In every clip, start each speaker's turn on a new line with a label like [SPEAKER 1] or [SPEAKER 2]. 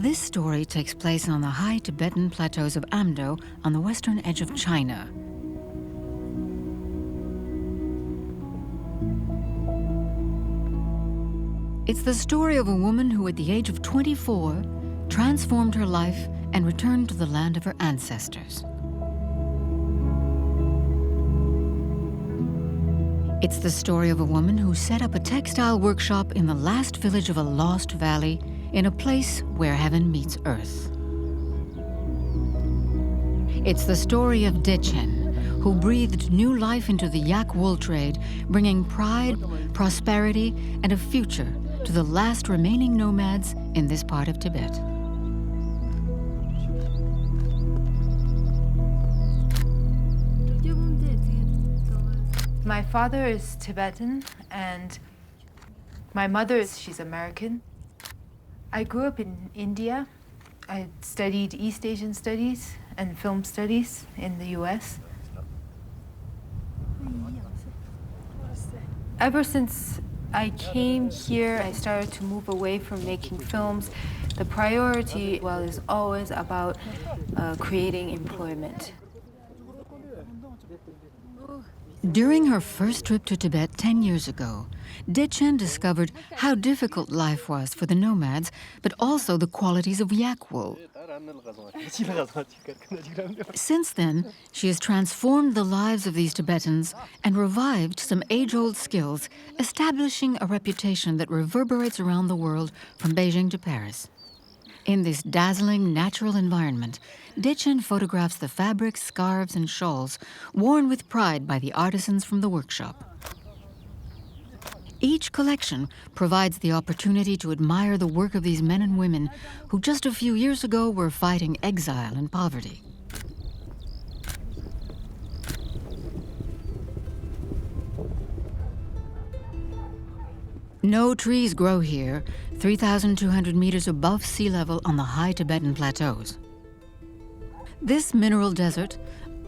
[SPEAKER 1] This story takes place on the high Tibetan plateaus of Amdo on the western edge of China. It's the story of a woman who, at the age of 24, transformed her life and returned to the land of her ancestors. It's the story of a woman who set up a textile workshop in the last village of a lost valley in a place where heaven meets earth. It's the story of Dechen, who breathed new life into the yak wool trade, bringing pride, prosperity, and a future to the last remaining nomads in this part of Tibet.
[SPEAKER 2] My father is Tibetan and my mother she's American. I grew up in India. I studied East Asian studies and film studies in the US. Ever since I came here, I started to move away from making films. The priority, is always about creating employment.
[SPEAKER 1] During her first trip to Tibet 10 years ago, Dechen discovered how difficult life was for the nomads, but also the qualities of yak wool. Since then, she has transformed the lives of these Tibetans and revived some age-old skills, establishing a reputation that reverberates around the world from Beijing to Paris. In this dazzling natural environment, Dechen photographs the fabrics, scarves, and shawls worn with pride by the artisans from the workshop. Each collection provides the opportunity to admire the work of these men and women who just a few years ago were fighting exile and poverty. No trees grow here, 3,200 meters above sea level on the high Tibetan plateaus. This mineral desert,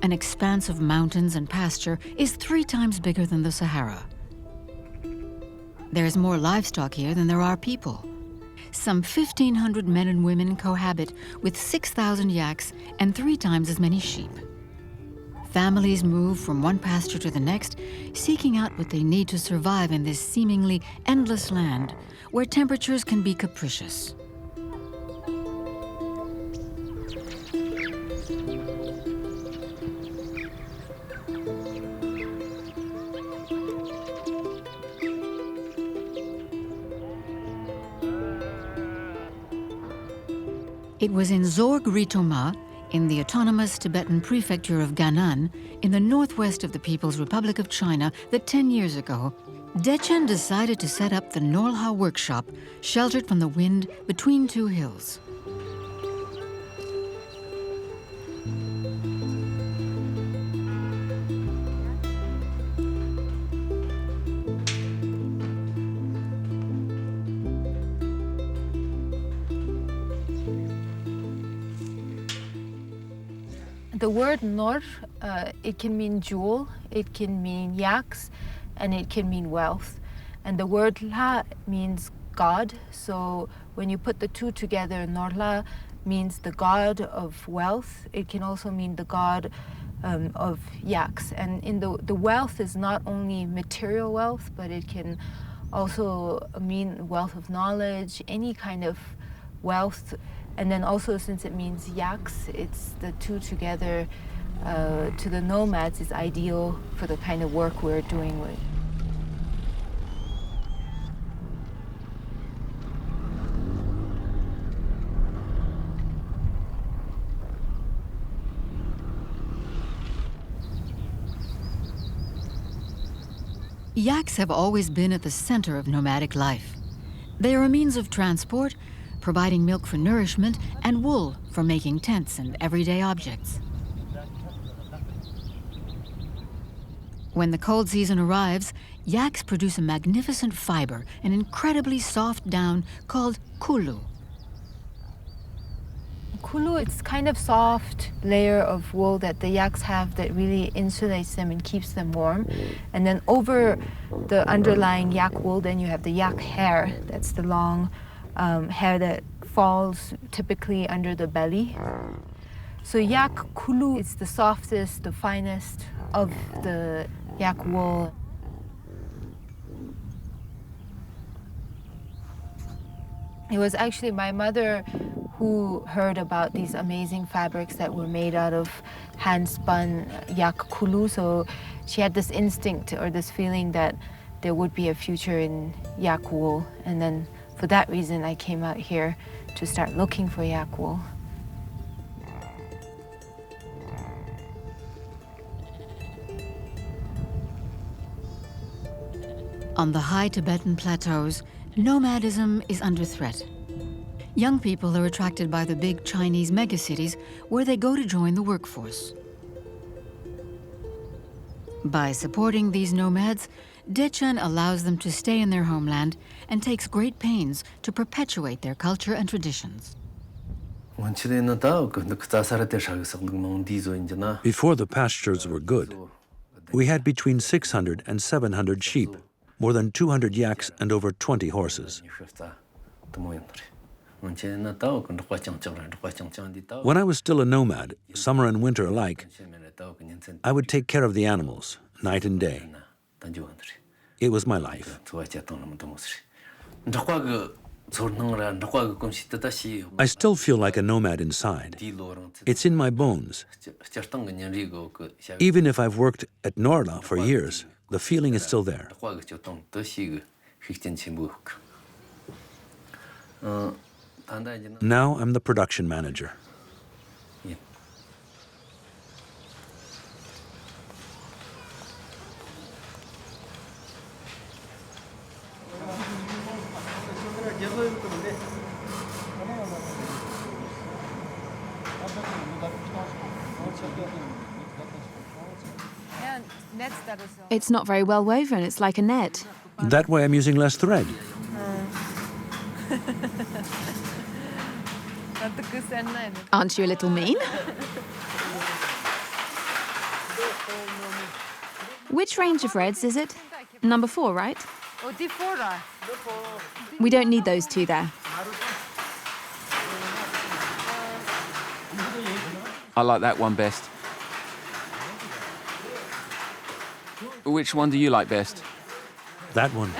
[SPEAKER 1] an expanse of mountains and pasture, is 3 times bigger than the Sahara. There's more livestock here than there are people. Some 1,500 men and women cohabit with 6,000 yaks and 3 times as many sheep. Families move from one pasture to the next, seeking out what they need to survive in this seemingly endless land, where temperatures can be capricious. It was in Zorge Rotoma, in the autonomous Tibetan prefecture of Gannan, in the northwest of the People's Republic of China, that 10 years ago, Dechen decided to set up the norlha workshop, sheltered from the wind between 2 hills.
[SPEAKER 2] The word nor, it can mean jewel, it can mean yaks, and it can mean wealth. And the word lha means God, so when you put the 2 together, norlha means the god of wealth. It can also mean the god of yaks. And in the wealth is not only material wealth, but it can also mean wealth of knowledge, any kind of wealth. And then also, since it means yaks, it's the 2 together to the nomads is ideal for the kind of work we're doing with.
[SPEAKER 1] Yaks have always been at the center of nomadic life. They are a means of transport, providing milk for nourishment and wool for making tents and everyday objects. When the cold season arrives, yaks produce a magnificent fiber, an incredibly soft down called kulu.
[SPEAKER 2] Kulu, it's kind of soft layer of wool that the yaks have that really insulates them and keeps them warm. And then over the underlying yak wool, then you have the yak hair. That's the long hair that falls typically under the belly. So yak kulu is the softest, the finest of the yak wool. It was actually my mother who heard about these amazing fabrics that were made out of hand-spun yak kulu. So she had this instinct or this feeling that there would be a future in yak wool. And then for that reason, I came out here to start looking for yak wool.
[SPEAKER 1] On the high Tibetan plateaus, nomadism is under threat. Young people are attracted by the big Chinese megacities where they go to join the workforce. By supporting these nomads, Dechen allows them to stay in their homeland and takes great pains to perpetuate their culture and traditions.
[SPEAKER 3] Before the pastures were good, we had between 600 and 700 sheep, more than 200 yaks, and over 20 horses. When I was still a nomad, summer and winter alike, I would take care of the animals, night and day. It was my life. I still feel like a nomad inside. It's in my bones. Even if I've worked at Norlha for years, the feeling is still there. Now I'm the production manager.
[SPEAKER 4] It's not very well woven. It's like a net.
[SPEAKER 3] That way I'm using less thread.
[SPEAKER 4] Aren't you a little mean? Which range of reds is it? Number 4, right? We don't need those two there.
[SPEAKER 5] I like that one best. Which one do you like best?
[SPEAKER 3] That one.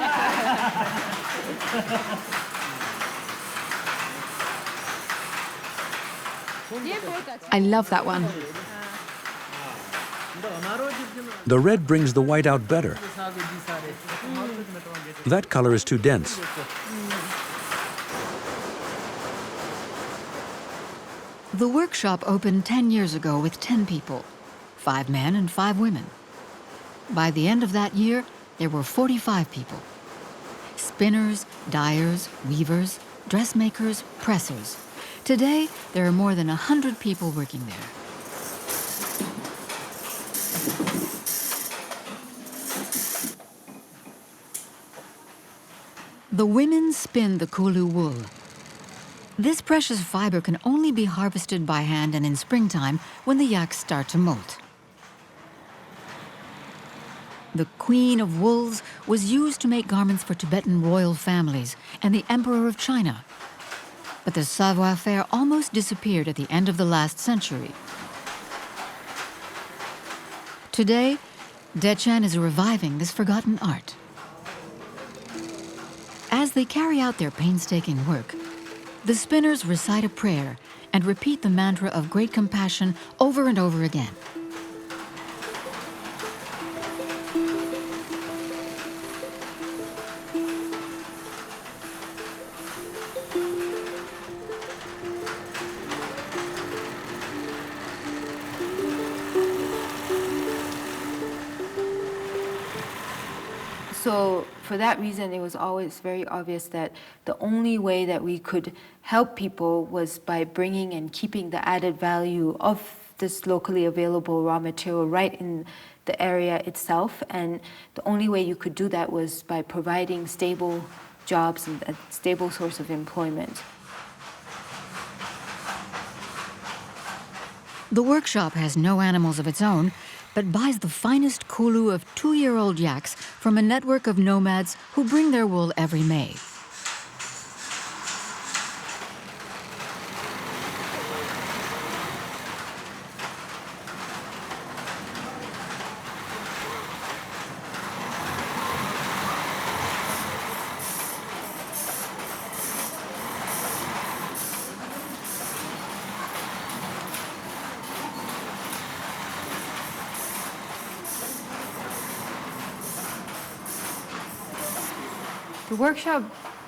[SPEAKER 4] I love that one.
[SPEAKER 3] The red brings the white out better. That color is too dense.
[SPEAKER 1] The workshop opened 10 years ago with 10 people, 5 men and 5 women. By the end of that year, there were 45 people. Spinners, dyers, weavers, dressmakers, pressers. Today, there are more than 100 people working there. The women spin the kulu wool. This precious fiber can only be harvested by hand and in springtime when the yaks start to molt. The Queen of Wools was used to make garments for Tibetan royal families and the Emperor of China. But the savoir-faire almost disappeared at the end of the last century. Today, Dechen is reviving this forgotten art. As they carry out their painstaking work, the spinners recite a prayer and repeat the mantra of great compassion over and over again.
[SPEAKER 2] So for that reason, it was always very obvious that the only way that we could help people was by bringing and keeping the added value of this locally available raw material right in the area itself. And the only way you could do that was by providing stable jobs and a stable source of employment.
[SPEAKER 1] The workshop has no animals of its own, but buys the finest kulu of 2-year-old yaks from a network of nomads who bring their wool every May.
[SPEAKER 2] The workshop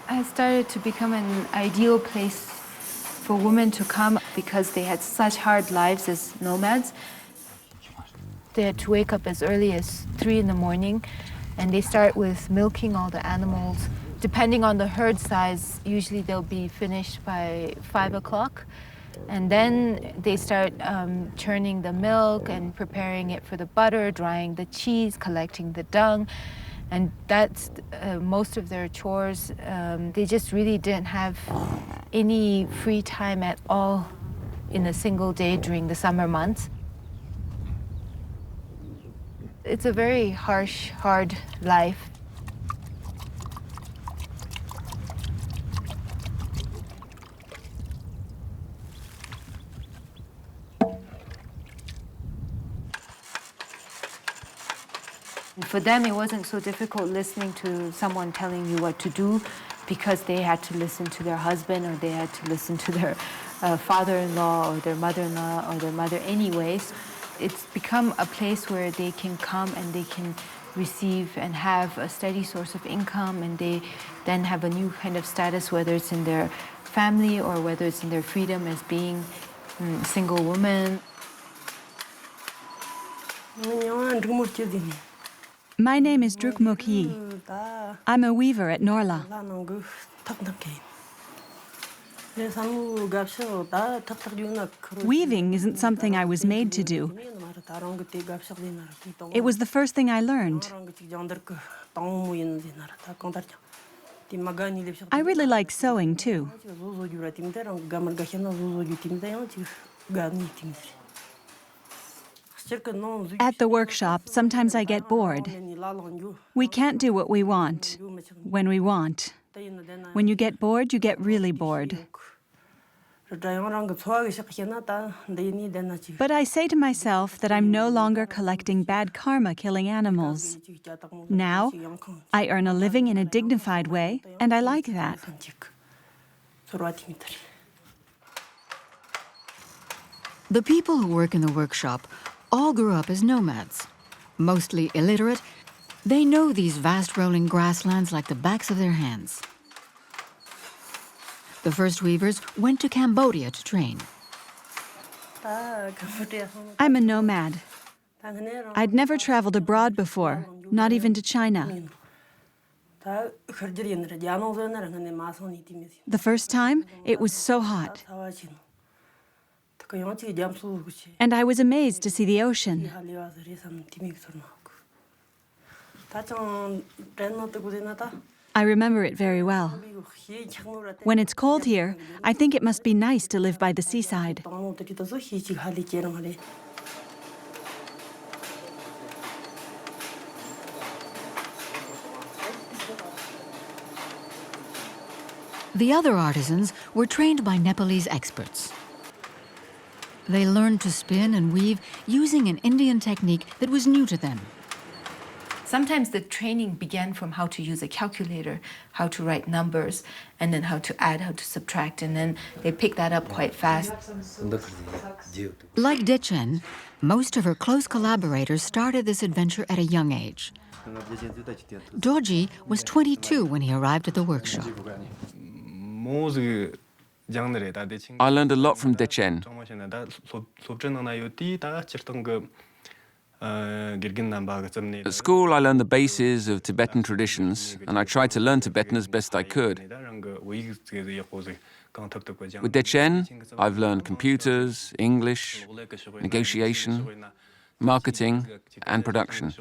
[SPEAKER 2] has started to become an ideal place for women to come because they had such hard lives as nomads. They had to wake up as early as 3 in the morning, and they start with milking all the animals. Depending on the herd size, usually they'll be finished by 5 o'clock. And then they start churning the milk and preparing it for the butter, drying the cheese, collecting the dung. And that's most of their chores. They just really didn't have any free time at all in a single day during the summer months. It's a very harsh, hard life. For them, it wasn't so difficult listening to someone telling you what to do because they had to listen to their husband or they had to listen to their father-in-law or their mother-in-law or their mother anyways. It's become a place where they can come and they can receive and have a steady source of income, and they then have a new kind of status, whether it's in their family or whether it's in their freedom as being a single woman.
[SPEAKER 6] My name is Drukmuk Yi. I'm a weaver at Norlha. Weaving isn't something I was made to do. It was the first thing I learned. I really like sewing too. At the workshop, sometimes I get bored. We can't do what we want, when we want. When you get bored, you get really bored. But I say to myself that I'm no longer collecting bad karma killing animals. Now, I earn a living in a dignified way, and I like that.
[SPEAKER 1] The people who work in the workshop all grew up as nomads. Mostly illiterate, they know these vast rolling grasslands like the backs of their hands. The first weavers went to Cambodia to train.
[SPEAKER 6] I'm a nomad. I'd never traveled abroad before, not even to China. The first time, it was so hot. And I was amazed to see the ocean. I remember it very well. When it's cold here, I think it must be nice to live by the seaside.
[SPEAKER 1] The other artisans were trained by Nepalese experts. They learned to spin and weave using an Indian technique that was new to them.
[SPEAKER 2] Sometimes the training began from how to use a calculator, how to write numbers, and then how to add, how to subtract, and then they picked that up quite fast.
[SPEAKER 1] Like Dechen, most of her close collaborators started this adventure at a young age. Zorge was 22 when he arrived at the workshop.
[SPEAKER 5] I learned a lot from Dechen. At school, I learned the bases of Tibetan traditions, and I tried to learn Tibetan as best I could. With Dechen, I've learned computers, English, negotiation, marketing, and production.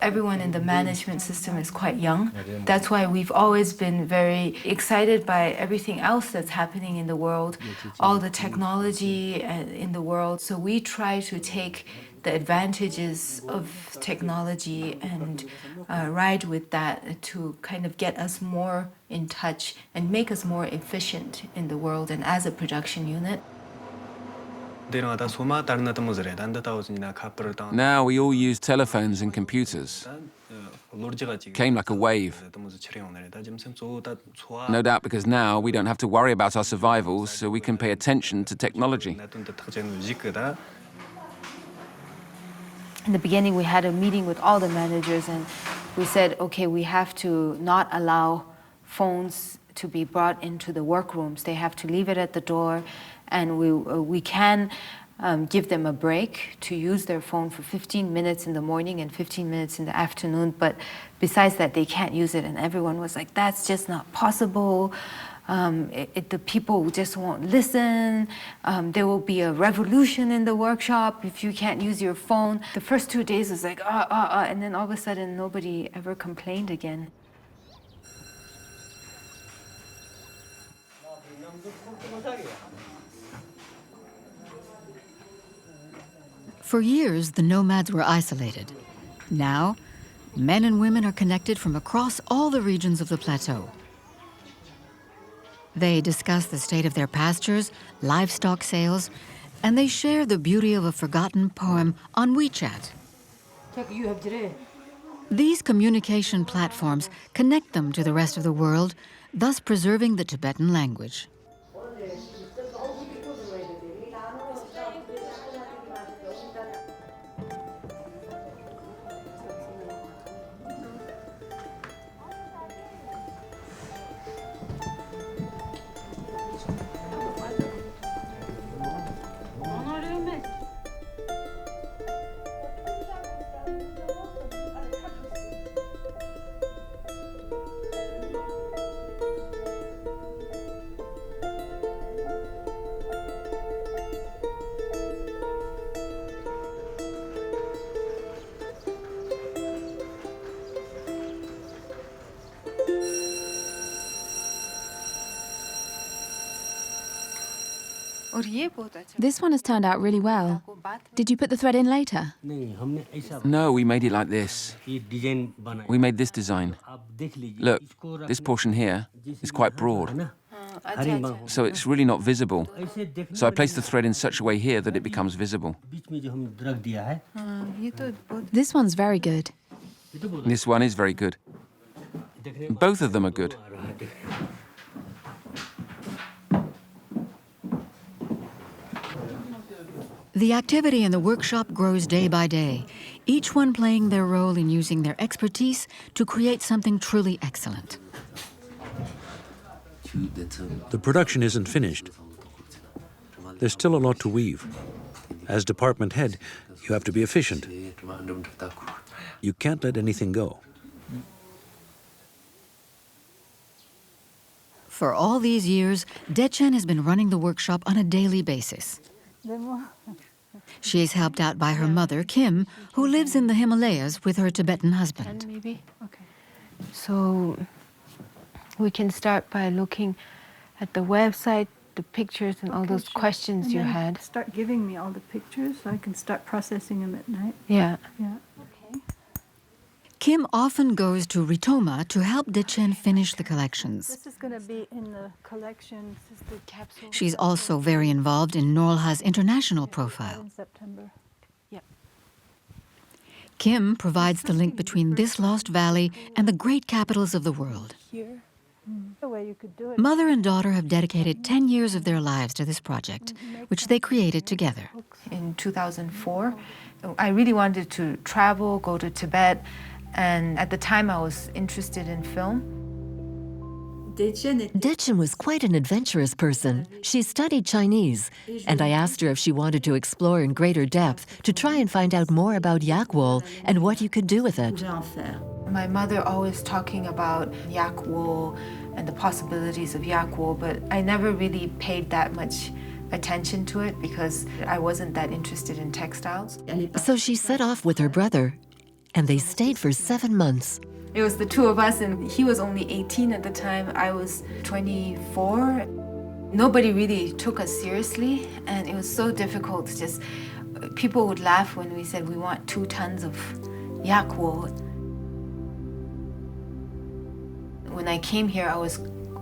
[SPEAKER 2] Everyone in the management system is quite young. That's why we've always been very excited by everything else that's happening in the world, all the technology in the world. So we try to take the advantages of technology and ride with that to kind of get us more in touch and make us more efficient in the world and as a production unit.
[SPEAKER 5] Now we all use telephones and computers. Came like a wave. No doubt because now we don't have to worry about our survival, so we can pay attention to technology.
[SPEAKER 2] In the beginning, we had a meeting with all the managers, and we said, okay, we have to not allow phones to be brought into the workrooms. They have to leave it at the door, and we can give them a break to use their phone for 15 minutes in the morning and 15 minutes in the afternoon, but besides that, they can't use it. And everyone was like, that's just not possible. The people just won't listen. There will be a revolution in the workshop if you can't use your phone. The first 2 days was like, and then all of a sudden, nobody ever complained again.
[SPEAKER 1] For years, the nomads were isolated. Now, men and women are connected from across all the regions of the plateau. They discuss the state of their pastures, livestock sales, and they share the beauty of a forgotten poem on WeChat. These communication platforms connect them to the rest of the world, thus preserving the Tibetan language.
[SPEAKER 4] This one has turned out really well. Did you put the thread in later?
[SPEAKER 5] No, we made it like this. We made this design. Look, this portion here is quite broad, so it's really not visible. So I placed the thread in such a way here that it becomes visible.
[SPEAKER 4] This one's very good.
[SPEAKER 5] This one is very good. Both of them are good.
[SPEAKER 1] The activity in the workshop grows day by day, each one playing their role in using their expertise to create something truly excellent.
[SPEAKER 3] The production isn't finished. There's still a lot to weave. As department head, you have to be efficient. You can't let anything go.
[SPEAKER 1] For all these years, Dechen has been running the workshop on a daily basis. She is helped out by her mother, Kim, who lives in the Himalayas with her Tibetan husband.
[SPEAKER 2] Maybe? Okay. So we can start by looking at the website, the pictures, and all those questions you had.
[SPEAKER 6] Start giving me all the pictures so I can start processing them at night.
[SPEAKER 2] Yeah.
[SPEAKER 6] Yeah.
[SPEAKER 1] Kim often goes to Rotoma to help Dechen finish the collections.
[SPEAKER 6] This is going to be in the collection. This is the capsule.
[SPEAKER 1] She's also very involved in Norlha's international profile.
[SPEAKER 6] In September.
[SPEAKER 1] Kim provides the link between this lost valley and the great capitals of the world.
[SPEAKER 6] Here. The way you could do it.
[SPEAKER 1] Mother and daughter have dedicated 10 years of their lives to this project, which they created together.
[SPEAKER 2] In 2004, I really wanted to travel, go to Tibet, and at the time I was interested in film.
[SPEAKER 7] Dechen was quite an adventurous person. She studied Chinese, and I asked her if she wanted to explore in greater depth to try and find out more about yak wool and what you could do with it.
[SPEAKER 2] My mother always talking about yak wool and the possibilities of yak wool, but I never really paid that much attention to it because I wasn't that interested in textiles.
[SPEAKER 7] So she set off with her brother, and they stayed for 7 months.
[SPEAKER 2] It was the two of us, and he was only 18 at the time. I was 24. Nobody really took us seriously, and it was so difficult. Just people would laugh when we said we want 2 tons of yak wool. When I came here, I was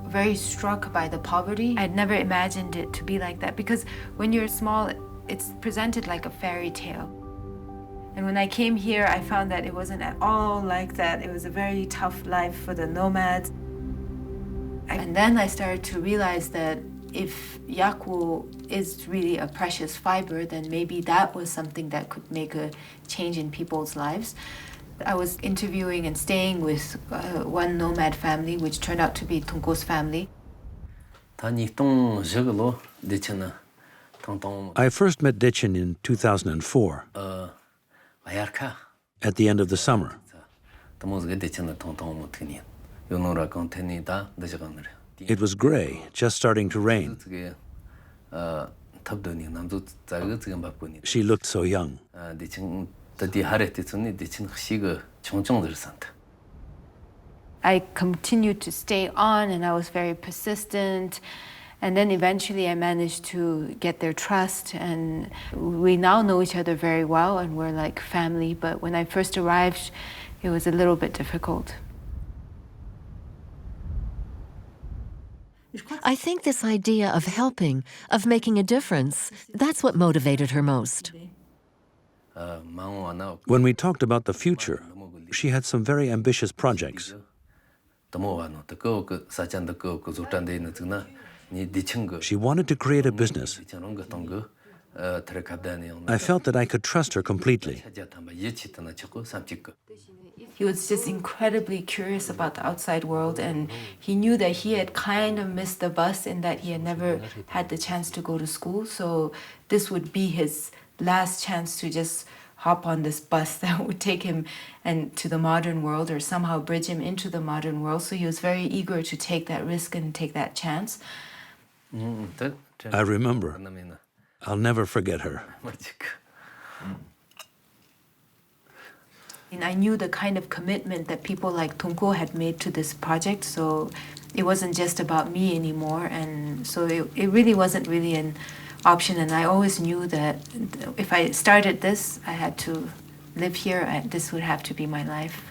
[SPEAKER 2] very struck by the poverty. I'd never imagined it to be like that because when you're small, it's presented like a fairy tale. And when I came here, I found that it wasn't at all like that. It was a very tough life for the nomads. And then I started to realize that if yak wool is really a precious fiber, then maybe that was something that could make a change in people's lives. I was interviewing and staying with one nomad family, which turned out to be Tunko's family.
[SPEAKER 3] I first met Dechen in 2004, at the end of the summer. It was gray, just starting to rain. She looked so young.
[SPEAKER 2] I continued to stay on, and I was very persistent. And then eventually I managed to get their trust, and we now know each other very well, and we're like family. But when I first arrived, it was a little bit difficult.
[SPEAKER 7] I think this idea of helping, of making a difference, that's what motivated her most.
[SPEAKER 3] When we talked about the future, she had some very ambitious projects. She wanted to create a business. I felt that I could trust her completely.
[SPEAKER 2] He was just incredibly curious about the outside world, and he knew that he had kind of missed the bus in that he had never had the chance to go to school. So this would be his last chance to just hop on this bus that would take him and to the modern world, or somehow bridge him into the modern world. So he was very eager to take that risk and take that chance.
[SPEAKER 3] I remember. I'll never forget her.
[SPEAKER 2] And I knew the kind of commitment that people like Tunko had made to this project, so it wasn't just about me anymore, and so it really wasn't really an option. And I always knew that if I started this, I had to live here, this would have to be my life.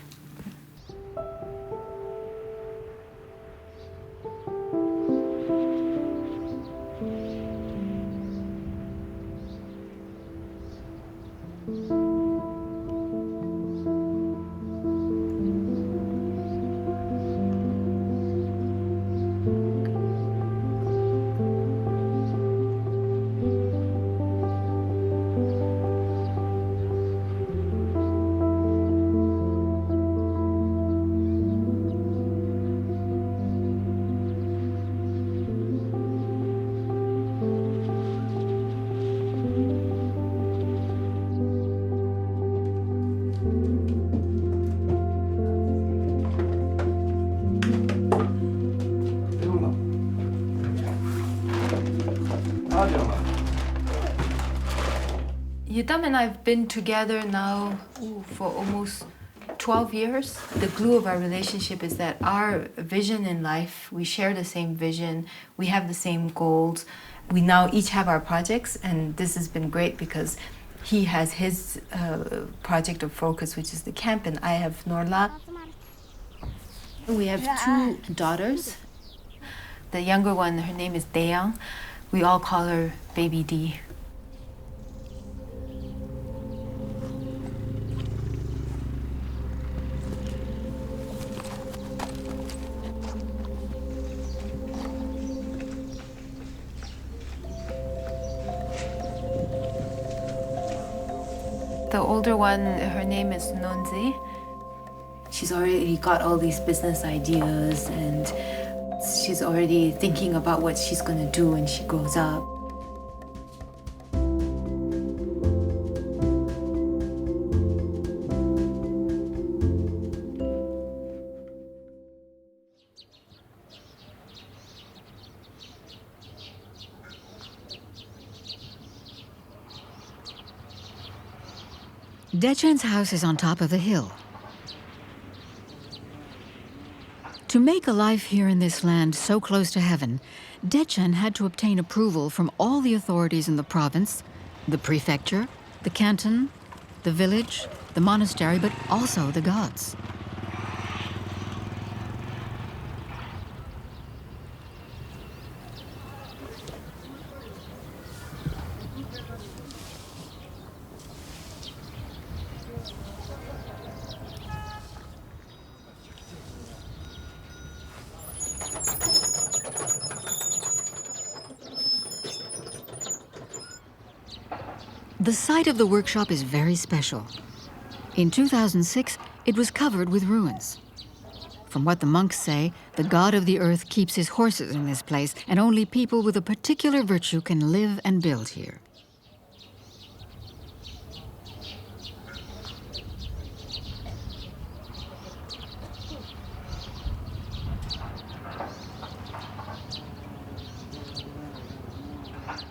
[SPEAKER 2] Yutam and I have been together now for almost 12 years. The glue of our relationship is that our vision in life, we share the same vision, we have the same goals. We now each have our projects, and this has been great because he has his project of focus, which is the camp, and I have Norlha. We have two daughters. The younger one, her name is Dechen. We all call her Baby D. The older one, her name is Nonzi. She's already got all these business ideas, and she's already thinking about what she's going to do when she grows up.
[SPEAKER 1] Dechen's house is on top of a hill. To make a life here in this land so close to heaven, Dechen had to obtain approval from all the authorities in the province, the prefecture, the canton, the village, the monastery, but also the gods. The site of the workshop is very special. In 2006, it was covered with ruins. From what the monks say, the god of the earth keeps his horses in this place, and only people with a particular virtue can live and build here.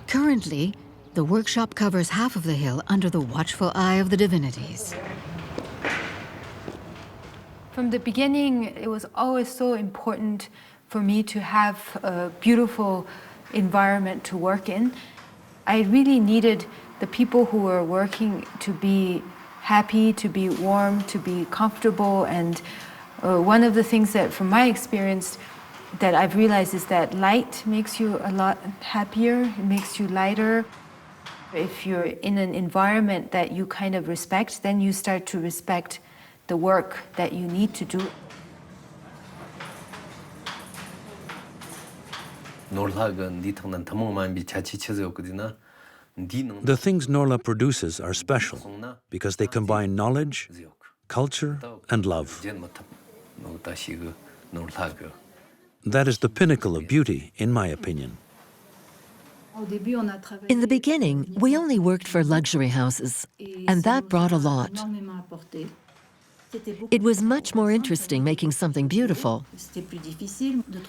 [SPEAKER 1] Currently, the workshop covers half of the hill under the watchful eye of the divinities.
[SPEAKER 2] From the beginning, it was always so important for me to have a beautiful environment to work in. I really needed the people who were working to be happy, to be warm, to be comfortable. And one of the things that, from my experience, that I've realized is that light makes you a lot happier, it makes you lighter. If you're in an environment that you kind of respect, then you start to respect the work that you need to do.
[SPEAKER 3] The things Norlha produces are special because they combine knowledge, culture, and love. That is the pinnacle of beauty, in my opinion.
[SPEAKER 7] In the beginning, we only worked for luxury houses, and that brought a lot. It was much more interesting making something beautiful.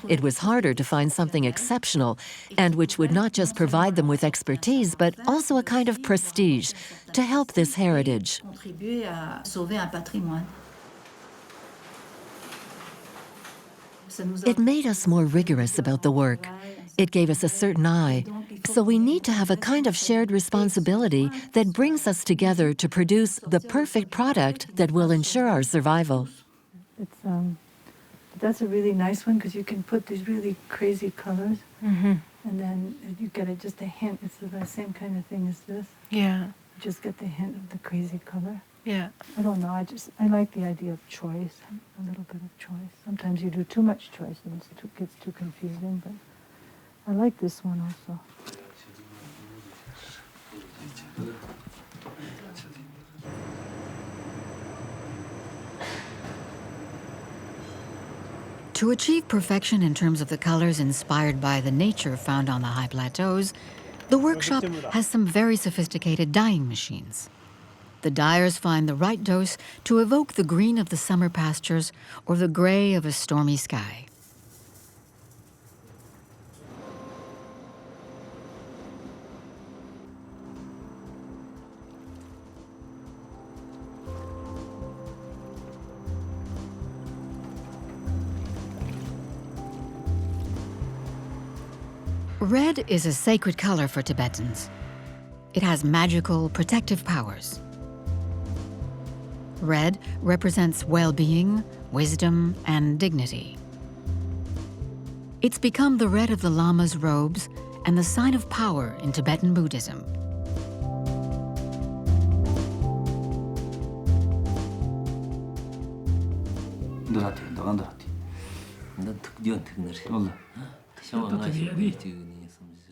[SPEAKER 7] It was harder to find something exceptional, and which would not just provide them with expertise, but also a kind of prestige to help this heritage. It made us more rigorous about the work. It gave us a certain eye. So we need to have a kind of shared responsibility that brings us together to produce the perfect product that will ensure our survival.
[SPEAKER 8] That's a really nice one because you can put these really crazy colors, and then you get just a hint. It's the same kind of thing as this.
[SPEAKER 2] Yeah.
[SPEAKER 8] You just get the hint of the crazy color.
[SPEAKER 2] Yeah.
[SPEAKER 8] I don't know. I like the idea of choice, a little bit of choice. Sometimes you do too much choice and it gets too confusing, but I like this one also.
[SPEAKER 1] To achieve perfection in terms of the colors inspired by the nature found on the high plateaus, the workshop has some very sophisticated dyeing machines. The dyers find the right dose to evoke the green of the summer pastures or the gray of a stormy sky. Red is a sacred color for Tibetans. It has magical, protective powers. Red represents well-being, wisdom, and dignity. It's become the red of the Lama's robes and the sign of power in Tibetan Buddhism.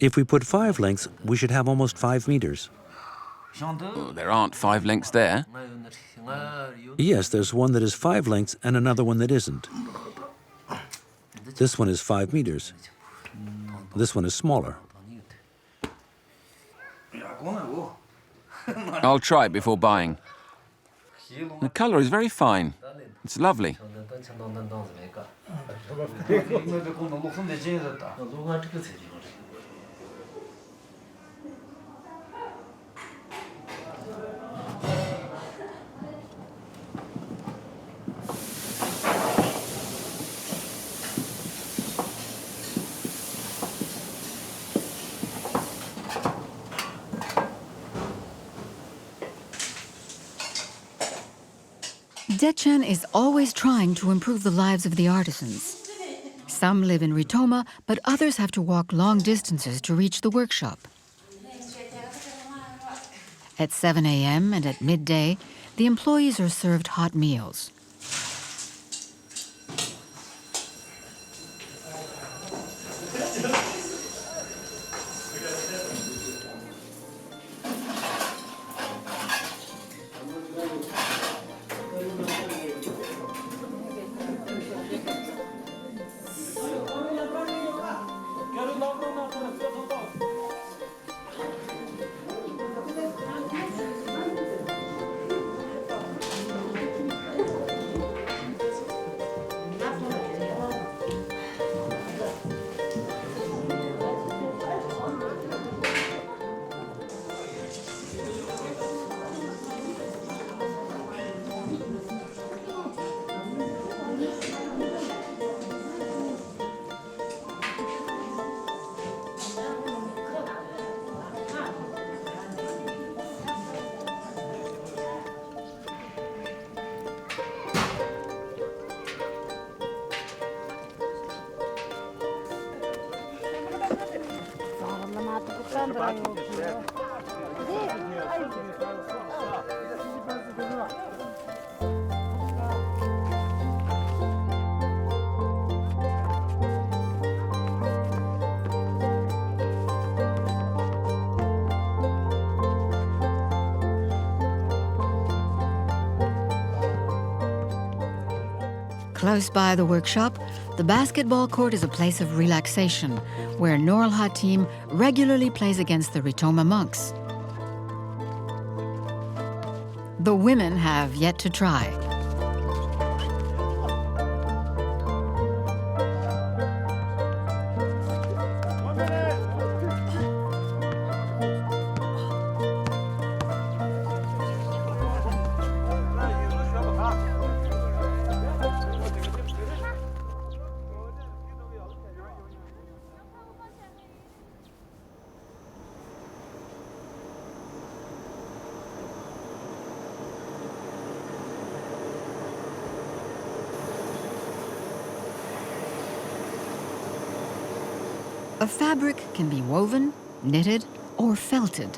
[SPEAKER 3] If we put 5 lengths, we should have almost 5 meters.
[SPEAKER 5] Oh, there aren't 5 lengths there.
[SPEAKER 3] Yes, there's one that is 5 lengths and another one that isn't. This one is 5 meters. This one is smaller.
[SPEAKER 5] I'll try it before buying. The color is very fine. It's lovely.
[SPEAKER 1] Dechen is always trying to improve the lives of the artisans. Some live in Rotoma, but others have to walk long distances to reach the workshop. At 7 a.m. and at midday, the employees are served hot meals. Close by the workshop, the basketball court is a place of relaxation, where Norlha team regularly plays against the Rotoma monks. The women have yet to try. A fabric can be woven, knitted, or felted.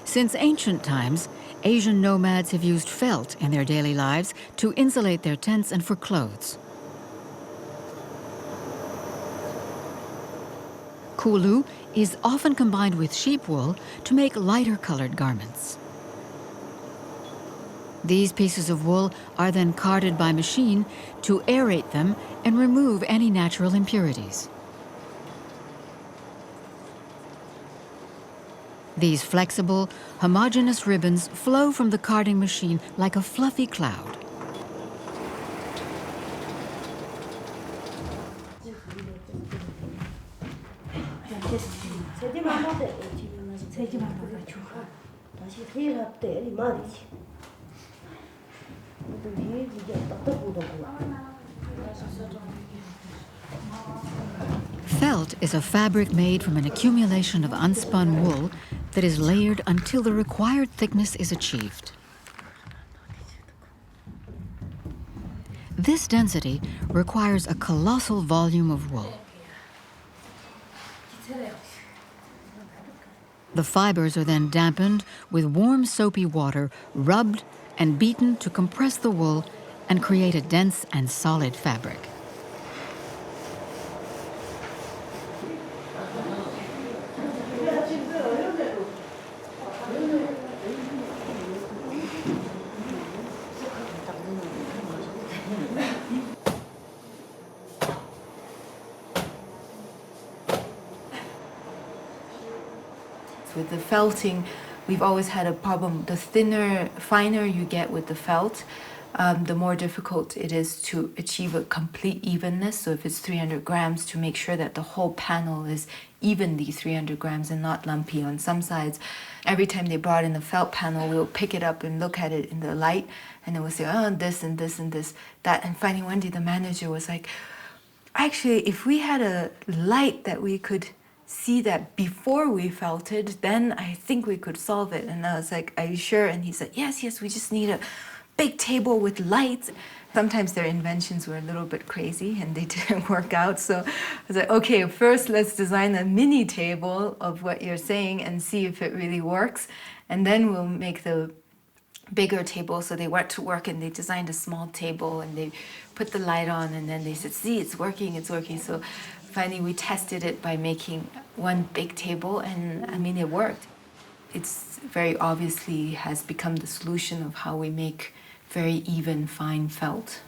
[SPEAKER 1] Since ancient times, Asian nomads have used felt in their daily lives to insulate their tents and for clothes. Kulu is often combined with sheep wool to make lighter colored garments. These pieces of wool are then carded by machine to aerate them and remove any natural impurities. These flexible, homogeneous ribbons flow from the carding machine like a fluffy cloud. Felt is a fabric made from an accumulation of unspun wool that is layered until the required thickness is achieved. This density requires a colossal volume of wool. The fibers are then dampened with warm soapy water, rubbed and beaten to compress the wool and create a dense and solid fabric.
[SPEAKER 2] With the felting, we've always had a problem. The finer you get with the felt, the more difficult it is to achieve a complete evenness. So if it's 300 grams, to make sure that the whole panel is evenly 300 grams and not lumpy on some sides. Every time they brought in the felt panel, we'll pick it up and look at it in the light, and then we'll say, oh, this and this and this, that. And finally one day the manager was like, actually, if we had a light that we could see that before we felted, then I think we could solve it. And I was like, are you sure? And he said, yes, we just need a big table with lights. Sometimes their inventions were a little bit crazy and they didn't work out. So I was like, okay, first let's design a mini table of what you're saying and see if it really works. And then we'll make the bigger table. So they went to work and they designed a small table and they put the light on, and then they said, see, it's working. So finally we tested it by making one big table, and I mean, it worked. It's very obviously has become the solution of how we make very even, fine felt.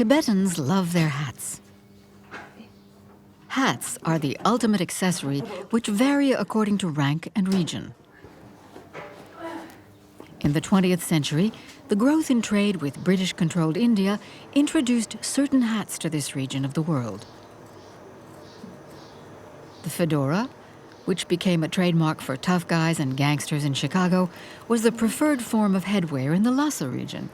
[SPEAKER 1] Tibetans love their hats. Hats are the ultimate accessory, which vary according to rank and region. In the 20th century, the growth in trade with British-controlled India introduced certain hats to this region of the world. The fedora, which became a trademark for tough guys and gangsters in Chicago, was the preferred form of headwear in the Lhasa region.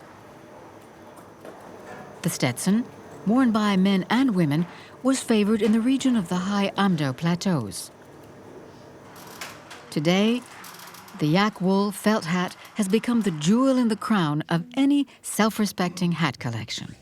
[SPEAKER 1] The Stetson, worn by men and women, was favored in the region of the high Amdo plateaus. Today, the yak wool felt hat has become the jewel in the crown of any self-respecting hat collection.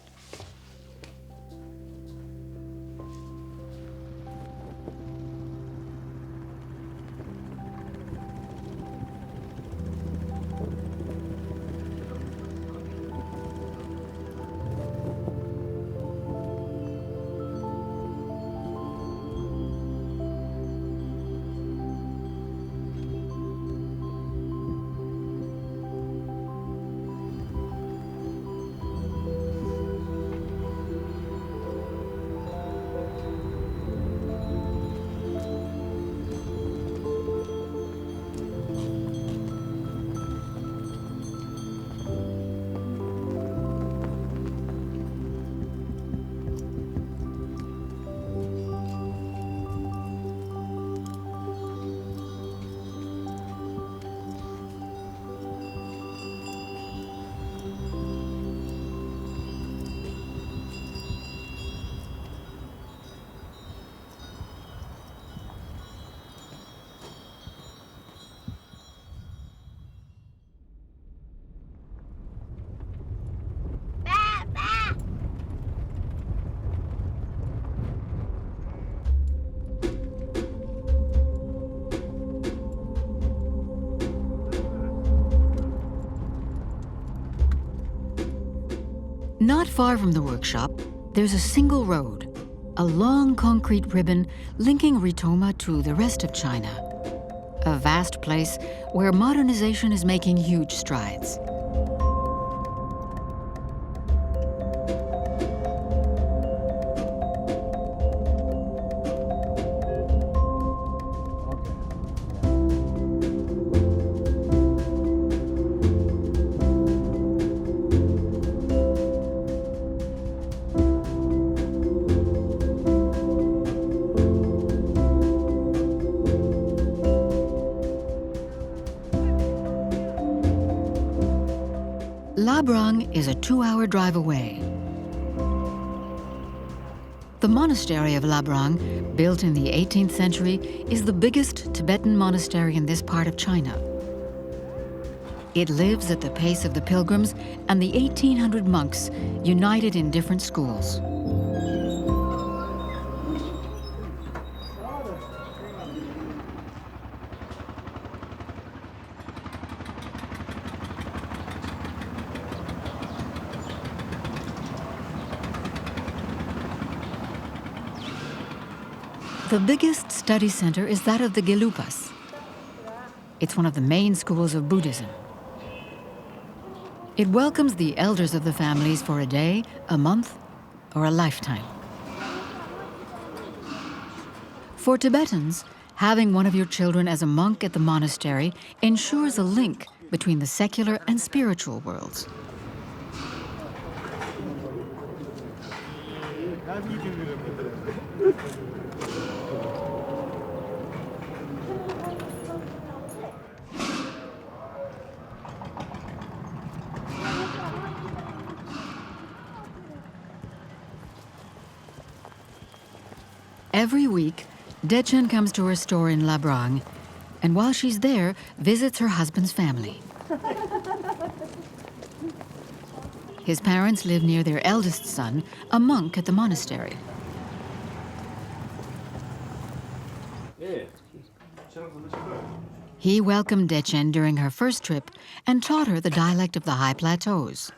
[SPEAKER 1] Not far from the workshop, there's a single road, a long concrete ribbon linking Rotoma to the rest of China. A vast place where modernization is making huge strides. Labrang is a 2-hour drive away. The monastery of Labrang, built in the 18th century, is the biggest Tibetan monastery in this part of China. It lives at the pace of the pilgrims and the 1,800 monks united in different schools. The biggest study center is that of the Gelupas. It's one of the main schools of Buddhism. It welcomes the elders of the families for a day, a month, or a lifetime. For Tibetans, having one of your children as a monk at the monastery ensures a link between the secular and spiritual worlds. Every week, Dechen comes to her store in Labrang, and while she's there, visits her husband's family. His parents live near their eldest son, a monk at the monastery. He welcomed Dechen during her first trip and taught her the dialect of the high plateaus.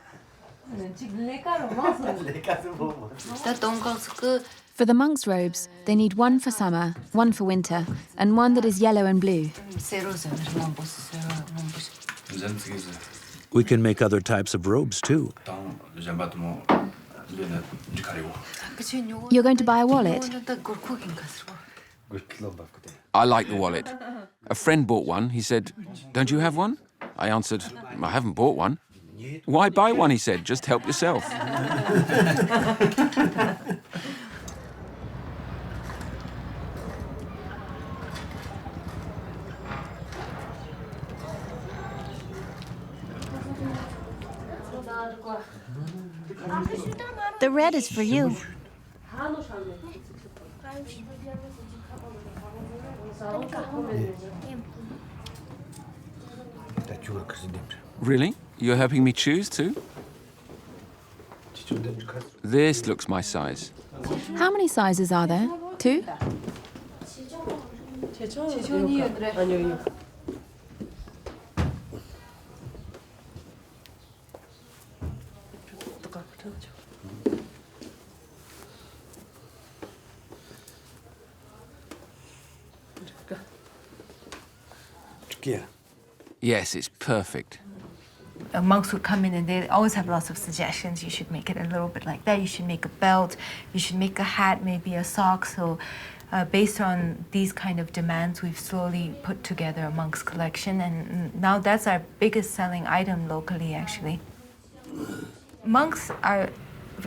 [SPEAKER 4] For the monks' robes, they need one for summer, one for winter, and one that is yellow and blue.
[SPEAKER 3] We can make other types of robes too.
[SPEAKER 4] You're going to buy a wallet?
[SPEAKER 5] I like the wallet. A friend bought one. He said, "Don't you have one?" I answered, "I haven't bought one." "Why buy one?" he said. "Just help yourself."
[SPEAKER 4] The red is for you.
[SPEAKER 5] Really? You're helping me choose too? This looks my size.
[SPEAKER 4] How many sizes are there? 2?
[SPEAKER 5] Yes, it's perfect.
[SPEAKER 2] Monks would come in and they always have lots of suggestions. You should make it a little bit like that. You should make a belt. You should make a hat, maybe a sock. So based on these kind of demands, we've slowly put together a monk's collection. And now that's our biggest selling item locally, actually. Monks are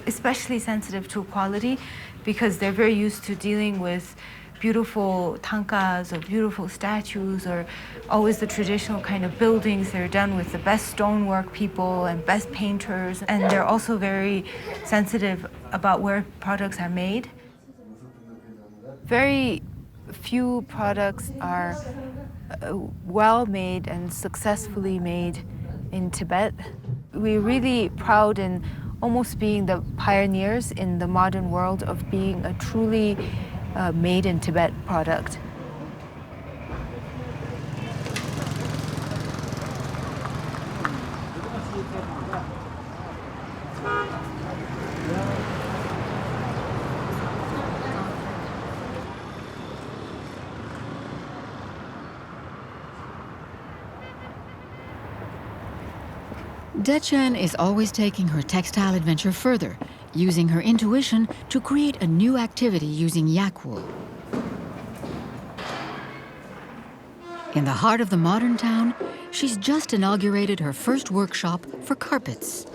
[SPEAKER 2] especially sensitive to quality because they're very used to dealing with beautiful tankas or beautiful statues or always the traditional kind of buildings. They're done with the best stonework people and best painters. And they're also very sensitive about where products are made. Very few products are well made and successfully made in Tibet. We're really proud in almost being the pioneers in the modern world of being a truly made in Tibet product.
[SPEAKER 1] Dechen is always taking her textile adventure further, using her intuition to create a new activity using yak wool. In the heart of the modern town, she's just inaugurated her first workshop for carpets.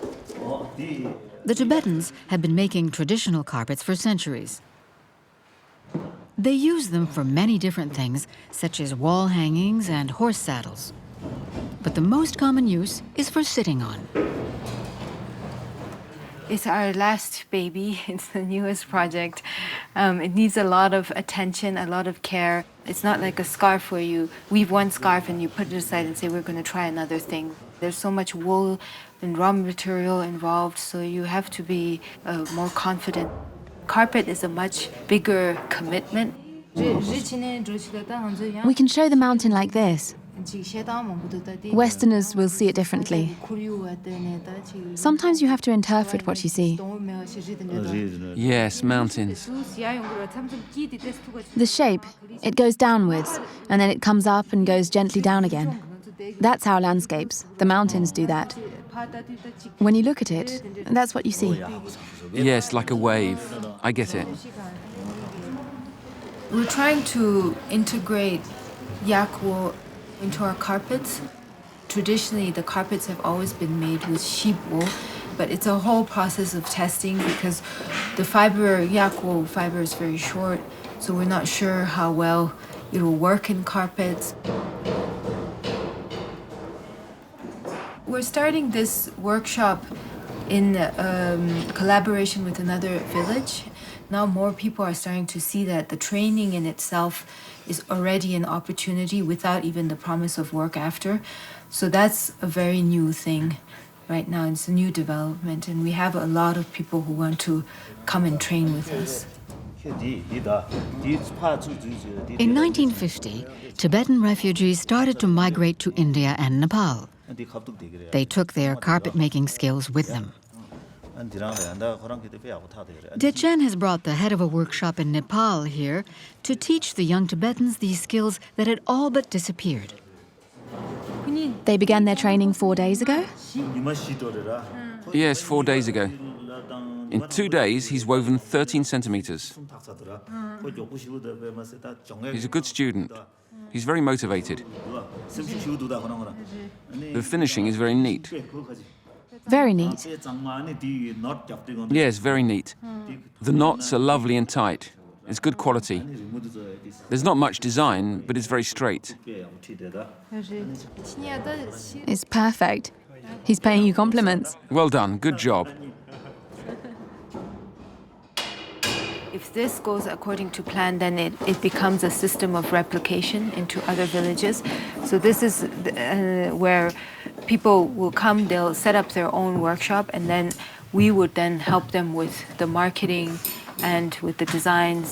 [SPEAKER 1] The Tibetans have been making traditional carpets for centuries. They use them for many different things, such as wall hangings and horse saddles. But the most common use is for sitting on.
[SPEAKER 2] It's our last baby. It's the newest project. It needs a lot of attention, a lot of care. It's not like a scarf where you weave one scarf and you put it aside and say, we're going to try another thing. There's so much wool and raw material involved, so you have to be more confident. Carpet is a much bigger commitment.
[SPEAKER 4] We can show the mountain like this. Westerners will see it differently. Sometimes you have to interpret what you see.
[SPEAKER 5] Yes, mountains.
[SPEAKER 4] The shape, it goes downwards, and then it comes up and goes gently down again. That's how landscapes, the mountains do that. When you look at it, that's what you see.
[SPEAKER 5] Yes, like a wave. I get it.
[SPEAKER 2] We're trying to integrate yak wool into our carpets. Traditionally, the carpets have always been made with sheep wool, but it's a whole process of testing because the yak wool fiber is very short, so we're not sure how well it will work in carpets. We're starting this workshop in collaboration with another village. Now more people are starting to see that the training in itself is already an opportunity without even the promise of work after. So that's a very new thing right now. It's a new development, and we have a lot of people who want to come and train with us.
[SPEAKER 1] In 1950, Tibetan refugees started to migrate to India and Nepal. They took their carpet-making skills with them. Dechen has brought the head of a workshop in Nepal here to teach the young Tibetans these skills that had all but disappeared.
[SPEAKER 4] They began their training 4 days ago?
[SPEAKER 5] Yes, 4 days ago. In 2 days, he's woven 13 centimeters. He's a good student. He's very motivated. The finishing is very neat.
[SPEAKER 4] Very neat.
[SPEAKER 5] Yes, very neat. The knots are lovely and tight. It's good quality. There's not much design, but it's very straight.
[SPEAKER 4] It's perfect. He's paying you compliments.
[SPEAKER 5] Well done, good job.
[SPEAKER 2] If this goes according to plan, then it becomes a system of replication into other villages. So this is where people will come, they'll set up their own workshop, and then we would then help them with the marketing and with the designs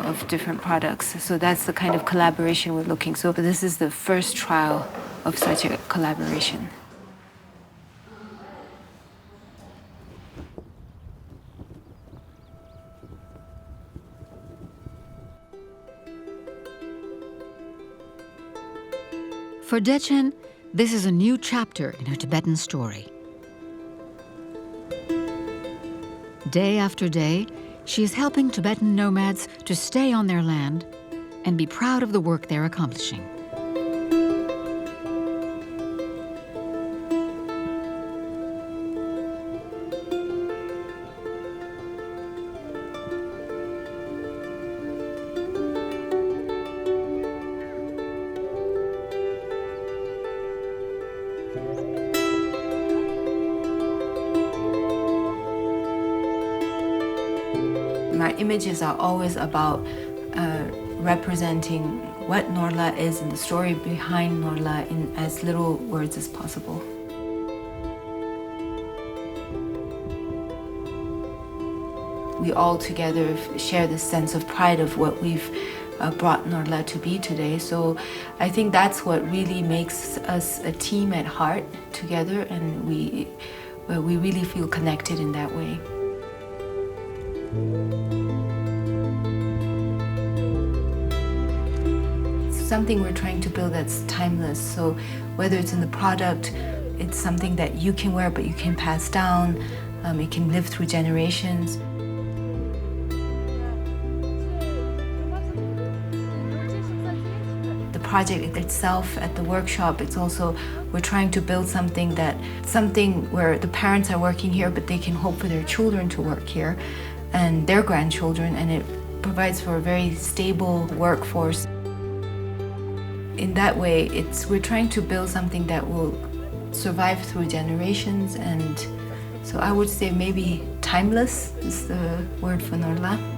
[SPEAKER 2] of different products. So that's the kind of collaboration we're looking. So this is the first trial of such a collaboration.
[SPEAKER 1] For Dechen, this is a new chapter in her Tibetan story. Day after day, she is helping Tibetan nomads to stay on their land and be proud of the work they're accomplishing.
[SPEAKER 2] My images are always about representing what norlha is and the story behind norlha in as little words as possible. We all together share this sense of pride of what we've brought norlha to be today. So I think that's what really makes us a team at heart together, and we really feel connected in that way. Something we're trying to build that's timeless. So whether it's in the product, it's something that you can wear but you can pass down, it can live through generations. The project itself at the workshop, it's also, we're trying to build something where the parents are working here but they can hope for their children to work here and their grandchildren, and it provides for a very stable workforce. In that way, we're trying to build something that will survive through generations, and so I would say maybe timeless is the word for norlha.